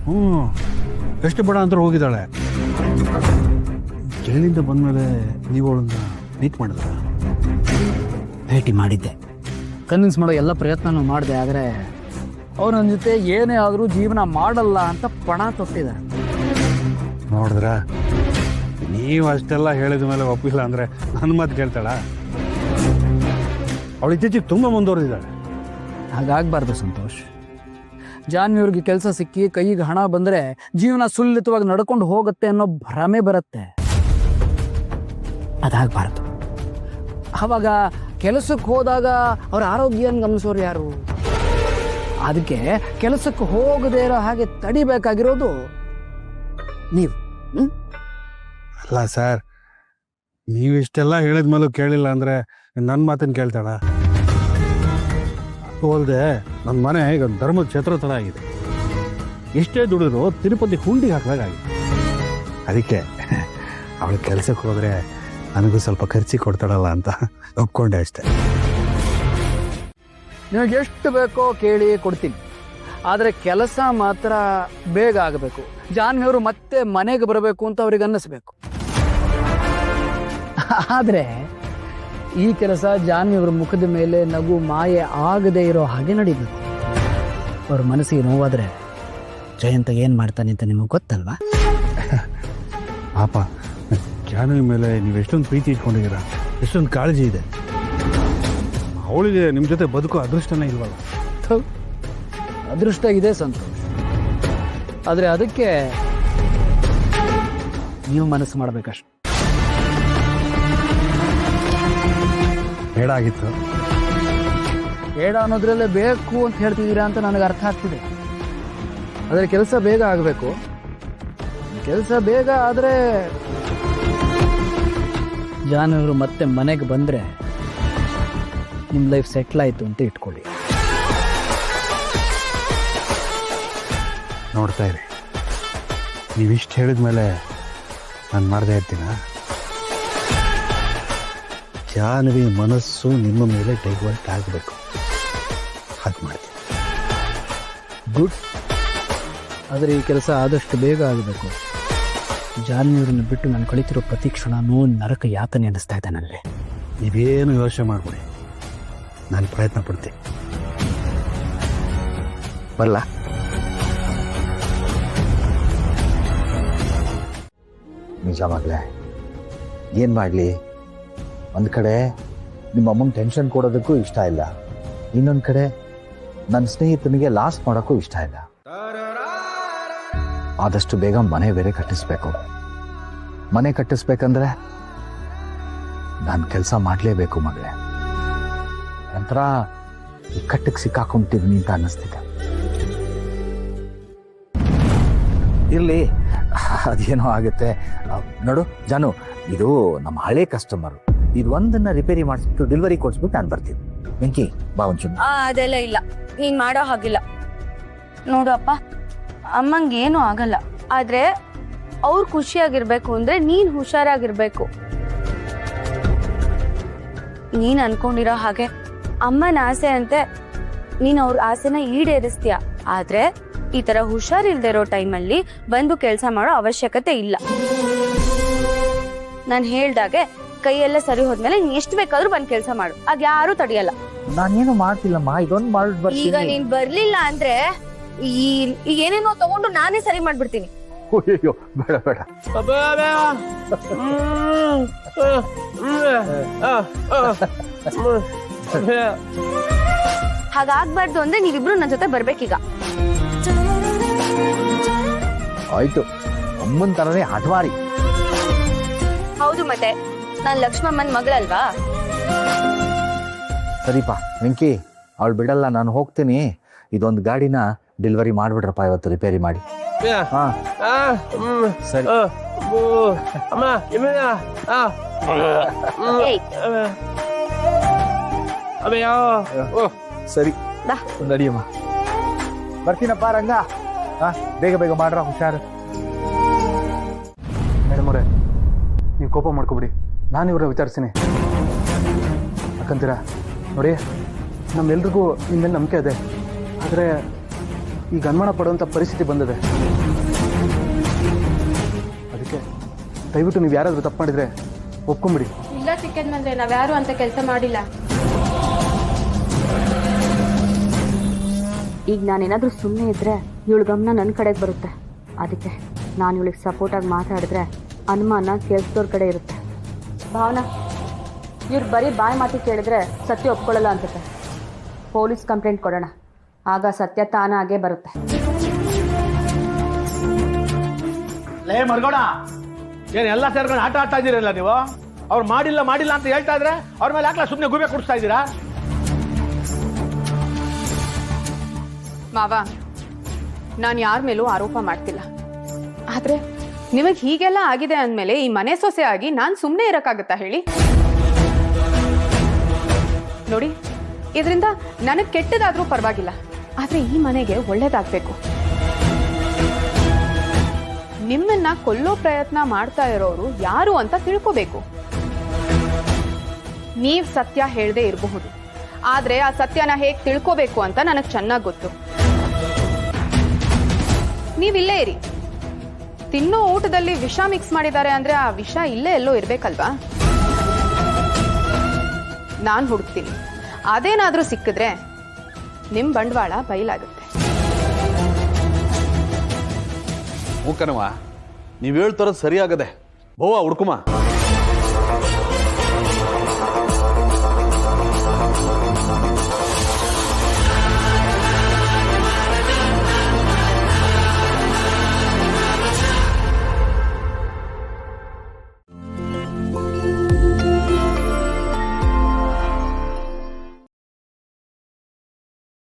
ಹ್ಞೂ ಎಷ್ಟು ಬೇಡ ಅಂತ ಹೋಗಿದ್ದಾಳೆ. ಜೈಲಿಂದ ಬಂದಮೇಲೆ ನೀವು ಅವಳನ್ನ ಮೀಟ್ ಮಾಡಿದ್ರ? ಭೇಟಿ ಮಾಡಿದ್ದೆ, ಕನ್ವಿನ್ಸ್ ಮಾಡೋ ಎಲ್ಲ ಪ್ರಯತ್ನನೂ ಮಾಡಿದೆ. ಆದರೆ ಅವ್ರು ನನ್ನ ಜೊತೆ ಏನೇ ಆದರೂ ಜೀವನ ಮಾಡಲ್ಲ ಅಂತ ಪಣ ತೊಟ್ಟಿದ್ದಾರೆ. ನೋಡಿದ್ರ, ನೀವು ಅಷ್ಟೆಲ್ಲ ಹೇಳಿದ ಮೇಲೆ ಒಪ್ಪಿಲ್ಲ ಅಂದರೆ ನನ್ನ ಮಾತು ಕೇಳ್ತಾಳ? ಅವಳು ಇತ್ತೀಚೆಗೆ ತುಂಬ ಮುಂದುವರೆದಿದ್ದಾಳೆ. ಹಾಗಾಗಬಾರ್ದು ಸಂತೋಷ್. ಜಾನ್ವಿಯವ್ರಿಗೆ ಕೆಲಸ ಸಿಕ್ಕಿ ಕೈಗೆ ಹಣ ಬಂದರೆ ಜೀವನ ಸುಲಲಿತವಾಗಿ ನಡ್ಕೊಂಡು ಹೋಗುತ್ತೆ ಅನ್ನೋ ಭ್ರಮೆ ಬರುತ್ತೆ. ಅದಾಗಬಾರ್ದು. ಆವಾಗ ಕೆಲಸಕ್ಕೆ ಹೋದಾಗ ಅವ್ರ ಆರೋಗ್ಯನ ಗಮನಿಸೋರು ಯಾರು? ಅದಕ್ಕೆ ಕೆಲಸಕ್ಕೆ ಹೋಗದೇ ಇರೋ ಹಾಗೆ ತಡಿಬೇಕಾಗಿರೋದು ನೀವು. ಅಲ್ಲ ಸರ್, ನೀವಿಷ್ಟೆಲ್ಲ ಹೇಳಿದ ಮೇಲೂ ಕೇಳಿಲ್ಲ ಅಂದರೆ ನನ್ನ ಮಾತನ್ನು ಕೇಳ್ತಾಳ? ಹೋಲ್ದೆ ನನ್ನ ಮನೆ ಈಗ ಧರ್ಮದ ಛತ್ರ ಥರ ಆಗಿದೆ. ಎಷ್ಟೇ ದುಡಿದ್ರು ತಿರುಪತಿ ಹುಂಡಿಗೆ ಹಾಕಿದಾಗಿದೆ. ಅದಕ್ಕೆ ಅವಳು ಕೆಲಸಕ್ಕೆ ಹೋದರೆ ನನಗೂ ಸ್ವಲ್ಪ ಖರ್ಚಿಗೆ ಕೊಡ್ತಾಳಲ್ಲ ಅಂತ ಒಪ್ಕೊಂಡೆ ಅಷ್ಟೆ. ನಿಮಗೆ ಎಷ್ಟು ಬೇಕೋ ಕೇಳಿ ಕೊಡ್ತೀನಿ, ಆದರೆ ಕೆಲಸ ಮಾತ್ರ ಬೇಗ ಆಗಬೇಕು. ಜಾನ್ವಿಯವರು ಮತ್ತೆ ಮನೆಗೆ ಬರಬೇಕು ಅಂತ ಅವ್ರಿಗೆ ಅನ್ನಿಸ್ಬೇಕು. ಆದರೆ ಈ ಕೆಲಸ ಜಾನ್ವಿಯವರ ಮುಖದ ಮೇಲೆ ನಗು ಮಾಯೆ ಆಗದೆ ಇರೋ ಹಾಗೆ ನಡೀಬೇಕು. ಅವ್ರ ಮನಸ್ಸಿಗೆ ನೋವಾದರೆ ಜಯಂತ ಏನು ಮಾಡ್ತಾನೆ ಅಂತ ನಿಮಗೆ ಗೊತ್ತಲ್ವಾ? ಪಾಪ ಜಾನ್ವಿ ಮೇಲೆ ನೀವು ಎಷ್ಟೊಂದು ಪ್ರೀತಿ ಇಟ್ಕೊಂಡಿದ್ದೀರಾ, ಎಷ್ಟೊಂದು ಕಾಳಜಿ ಇದೆ. ಅವಳಿಗೆ ನಿಮ್ಮ ಜೊತೆ ಬದುಕೋ ಅದೃಷ್ಟನೇ ಇಲ್ವಲ್ಲ? ಅದೃಷ್ಟ ಇದೆ ಸಂತೋಷ್, ಆದರೆ ಅದಕ್ಕೆ ನೀವು ಮನಸ್ಸು ಮಾಡಬೇಕಷ್ಟು. ಬೇಡ ಆಗಿತ್ತು. ಬೇಡ ಅನ್ನೋದ್ರಲ್ಲೇ ಬೇಕು ಅಂತ ಹೇಳ್ತಿದ್ದೀರಾ ಅಂತ ನನಗೆ ಅರ್ಥ ಆಗ್ತಿದೆ. ಆದರೆ ಕೆಲಸ ಬೇಗ ಆಗಬೇಕು. ಕೆಲಸ ಬೇಗ ಆದರೆ ಜಾನವರು ಮತ್ತೆ ಮನೆಗೆ ಬಂದರೆ ನಿಮ್ಮ ಲೈಫ್ ಸೆಟ್ಲ್ ಆಯಿತು ಅಂತ ಇಟ್ಕೊಳ್ಳಿ. ನೋಡ್ತಾ ಇರಿ, ನೀವಿಷ್ಟು ಹೇಳಿದ ಮೇಲೆ ನಾನು ಮಾಡದೇ ಇರ್ತೀನ? ಜಾನ್ವಿ ಮನಸ್ಸು ನಿಮ್ಮ ಮೇಲೆ ಡೈವರ್ಟ್ ಆಗಬೇಕು, ಹಾಗೆ ಮಾಡ್ತೀನಿ. ಗುಡ್. ಆದರೆ ಈ ಕೆಲಸ ಆದಷ್ಟು ಬೇಗ ಆಗಬೇಕು. ಜಾನ್ವಿಯವ್ರನ್ನ ಬಿಟ್ಟು ನಾನು ಕಳಿತಿರೋ ಪ್ರತಿ ಕ್ಷಣನೂ ನರಕ ಯಾತನೆ ಅನ್ನಿಸ್ತಾ ಇದೆ ನನಗೆ. ನೀವೇನು ಯೋಚನೆ ಮಾಡ್ಬಿಡಿ, ನಾನು ಪ್ರಯತ್ನ ಪಡ್ತೀನಿ. ಬರಲ್ಲ? ನಿಜವಾಗ್ಲೇ ಏನು ಮಾಡಲಿ? ಒಂದು ಕಡೆ ನಿಮ್ಮ ಅಮ್ಮಂಗೆ ಟೆನ್ಷನ್ ಕೊಡೋದಕ್ಕೂ ಇಷ್ಟ ಇಲ್ಲ, ಇನ್ನೊಂದು ಕಡೆ ನನ್ನ ಸ್ನೇಹಿತನಿಗೆ ಲಾಸ್ ಮಾಡೋಕ್ಕೂ ಇಷ್ಟ ಇಲ್ಲ. ಆದಷ್ಟು ಬೇಗ ಮನೆ ಬೇರೆ ಕಟ್ಟಿಸ್ಬೇಕು. ಮನೆ ಕಟ್ಟಿಸ್ಬೇಕಂದ್ರೆ ನಾನು ಕೆಲಸ ಮಾಡಲೇಬೇಕು ಮಗಳೇ. ನಂತರ ಕಟ್ಟಿಗೆ ಸಿಕ್ಕಾಕೊಂಡ್ಬಿಟ್ಟಿದ್ದೀನಿ ಅಂತ ಅನ್ನಿಸ್ತಿದೆ. ಇರಲಿ, ಅದೇನೋ ಆಗುತ್ತೆ. ನೋಡು ಜಾನು, ಇದು ನಮ್ಮ ಹಳೆ ಕಸ್ಟಮರು. ಇದು ಒಂದನ್ನ ರಿಪೇರಿ ಮಾಡಿಸ್ಬಿಟ್ಟು ಡೆಲಿವರಿ ಕೊಡ್ಸ್ಬಿಟ್ಟು ನಾನು ಬರ್ತೀನಿ. ವೆಂಕಿ ಬಾ ಒಂಚೂರು. ಅದೆಲ್ಲ ಇಲ್ಲ, ನೀನ್ ಮಾಡೋ ಹಾಗಿಲ್ಲ. ನೋಡು ಅಪ್ಪ, ಅಮ್ಮಂಗೆ ಏನೂ ಆಗಲ್ಲ. ಆದ್ರೆ ಅವ್ರು ಖುಷಿಯಾಗಿರ್ಬೇಕು ಅಂದ್ರೆ ನೀನ್ ಹುಷಾರಾಗಿರ್ಬೇಕು. ನೀನ್ ಅನ್ಕೊಂಡಿರೋ ಹಾಗೆ ಅಮ್ಮನ ಆಸೆ ಅಂತೆ ನೀನ್ ಅವ್ರ ಆಸೆನ ಈಡೇರಿಸ್ತೀಯ. ಆದ್ರೆ ಈ ತರ ಹುಷಾರಿಲ್ದೇ ಇರೋ ಟೈಮಲ್ಲಿ ಬಂದು ಕೆಲಸ ಮಾಡೋ ಅವಶ್ಯಕತೆ ಇಲ್ಲ. ನಾನ್ ಹೇಳ್ದಾಗೆ ಕೈಯೆಲ್ಲ ಸರಿ ಹೋದ್ಮೇಲೆ ನೀನ್ ಎಷ್ಟು ಬೇಕಾದ್ರೂ ಬಂದ್ ಕೆಲಸ ಮಾಡು, ಆಗ ಯಾರು ತಡೆಯಲ್ಲ. ನಾನೇನು ಮಾಡ್ತಿಲ್ಲಮ್ಮ, ಇದೊಂದು ಮಾಡಿ ಈಗ ನೀನ್ ಬರ್ಲಿಲ್ಲ ಅಂದ್ರೆ ಈ ಏನೇನೋ ತಗೊಂಡು ನಾನೇ ಸರಿ ಮಾಡ್ಬಿಡ್ತೀನಿ. ಅಯ್ಯೋ ಬೇಡ ಬೇಡ. ಹಾಗಾಗ್ಬಾರ್ದು ಅಂದ್ರೆ ನೀವಿಬ್ರು ನನ್ನ ಜೊತೆ ಬರ್ಬೇಕೀಗ. ಆಯ್ತು, ಅಮ್ಮನ ತರನೇ ಹಠವಾರಿ. ಹೌದು, ಮತ್ತೆ ನಾನ್ ಲಕ್ಷ್ಮಮ್ಮನ್ ಮಗಳಲ್ವಾ? ಸರಿಪಾ ವೆಂಕಿ, ಅವಳು ಬಿಡಲ್ಲ, ನಾನು ಹೋಗ್ತೀನಿ. ಇದೊಂದು ಗಾಡಿನ ಡೆಲಿವರಿ ಮಾಡ್ಬಿಡ್ರಪ್ಪ ಇವತ್ತು, ರಿಪೇರಿ ಮಾಡಿ. ಹಾ ಸರಿ. ಏಯ್, ಸರಿ ಬಾ. ನಡಿಯಮ್ಮ, ಬರ್ತೀನಪ್ಪ ರಂಗ. ಹಾ, ಬೇಗ ಬೇಗ ಮಾಡ್ರ, ಹುಷಾರು. ಮೇಡಮ್ ಅವರೇ, ನೀವು ಕೋಪ ಮಾಡ್ಕೊಬಿಡಿ, ನಾನು ಇವ್ರ ವಿಚಾರಿಸ್ತೀನಿ. ಯಾಕಂತೀರಾ ನೋಡಿ, ನಮ್ಮೆಲ್ರಿಗೂ ನಿಮ್ಮ ಮೇಲೆ ನಂಬಿಕೆ ಇದೆ. ಆದರೆ ಈಗ ಅನುಮಾನ ಪಡುವಂಥ ಪರಿಸ್ಥಿತಿ ಬಂದಿದೆ. ಅದಕ್ಕೆ ದಯವಿಟ್ಟು ನೀವು ಯಾರಾದರೂ ತಪ್ಪು ಮಾಡಿದರೆ ಒಪ್ಕೊಂಬಿಡಿ. ಇಲ್ಲ ಚಿಕ್ಕದ್ ಮಂದ್ರೆ ನಾವ್ಯಾರು ಅಂತ ಕೆಲಸ ಮಾಡಿಲ್ಲ. ಈಗ ನಾನೇನಾದ್ರೂ ಸುಮ್ಮನೆ ಇದ್ರೆ ಇವಳ ಗಮನ ನನ್ನ ಕಡೆಗೆ ಬರುತ್ತೆ. ಅದಕ್ಕೆ ನಾನು ಇವಳಿಗೆ ಸಪೋರ್ಟಾಗಿ ಮಾತಾಡಿದ್ರೆ ಅನುಮಾನ ಕೆಲ್ಸದವ್ರ ಕಡೆ ಇರುತ್ತೆ. ಭಾವನಾ, ಇವ್ರು ಬರೀ ಬಾಯಿ ಮಾತಿ ಕೇಳಿದ್ರೆ ಸತ್ಯ ಒಪ್ಕೊಳ್ಳಲ್ಲ ಅನ್ಸುತ್ತೆ. ಪೊಲೀಸ್ ಕಂಪ್ಲೇಂಟ್ ಕೊಡೋಣ, ಆಗ ಸತ್ಯ ತಾನಾಗೇ ಬರುತ್ತೆ. ಲೇ ಮರ್ಗೋಣ, ಏನು ಎಲ್ಲ ಸೇರ್ಕೊಂಡು ಆಟ ಆಡ್ತಾ ಇದ್ದೀರಲ್ಲ ನೀವು? ಅವ್ರು ಮಾಡಿಲ್ಲ ಮಾಡಿಲ್ಲ ಅಂತ ಹೇಳ್ತಾ ಇದ್ರೆ ಅವ್ರ ಮೇಲೆ ಯಾಕೆ ಸುಮ್ಮನೆ ಗುಬೆ ಕುಡಿಸ್ತಾ ಇದ್ದೀರಾ? ಮಾವ, ನಾನು ಯಾರ ಮೇಲೂ ಆರೋಪ ಮಾಡ್ತಿಲ್ಲ. ಆದ್ರೆ ನಿಮಗೆ ಹೀಗೆಲ್ಲ ಆಗಿದೆ ಅಂದಮೇಲೆ ಈ ಮನೆ ಸೊಸೆ ಆಗಿ ನಾನು ಸುಮ್ಮನೆ ಇರೋಕ್ಕಾಗತ್ತಾ ಹೇಳಿ? ನೋಡಿ, ಇದರಿಂದ ನನಗೆ ಕೆಟ್ಟದಾದ್ರೂ ಪರವಾಗಿಲ್ಲ, ಆದ್ರೆ ಈ ಮನೆಗೆ ಒಳ್ಳೇದಾಗಬೇಕು. ನಿಮ್ಮನ್ನ ಕೊಲ್ಲೋ ಪ್ರಯತ್ನ ಮಾಡ್ತಾ ಇರೋರು ಯಾರು ಅಂತ ತಿಳ್ಕೋಬೇಕು. ನೀವ್ ಸತ್ಯ ಹೇಳದೆ ಇರಬಹುದು, ಆದ್ರೆ ಆ ಸತ್ಯನ ಹೇಗೆ ತಿಳ್ಕೋಬೇಕು ಅಂತ ನನಗೆ ಚೆನ್ನಾಗಿ ಗೊತ್ತು. ನೀವಿಲ್ಲೇ ಇರಿ. ತಿನ್ನೋ ಊಟದಲ್ಲಿ ವಿಷ ಮಿಕ್ಸ್ ಮಾಡಿದ್ದಾರೆ ಅಂದ್ರೆ ಆ ವಿಷ ಇಲ್ಲೇ ಎಲ್ಲೋ ಇರ್ಬೇಕಲ್ವಾ? ನಾನು ಹುಡುಕ್ತೀನಿ. ಅದೇನಾದ್ರೂ ಸಿಕ್ಕಿದ್ರೆ ನಿಮ್ ಬಂಡವಾಳ ಬಯಲಾಗುತ್ತೆ. ಮೂಕನವ, ನೀವು ಹೇಳ್ತಾರದು ಸರಿಯಾಗದೆ. ಬೋವಾ ಹುಡ್ಕುಮ.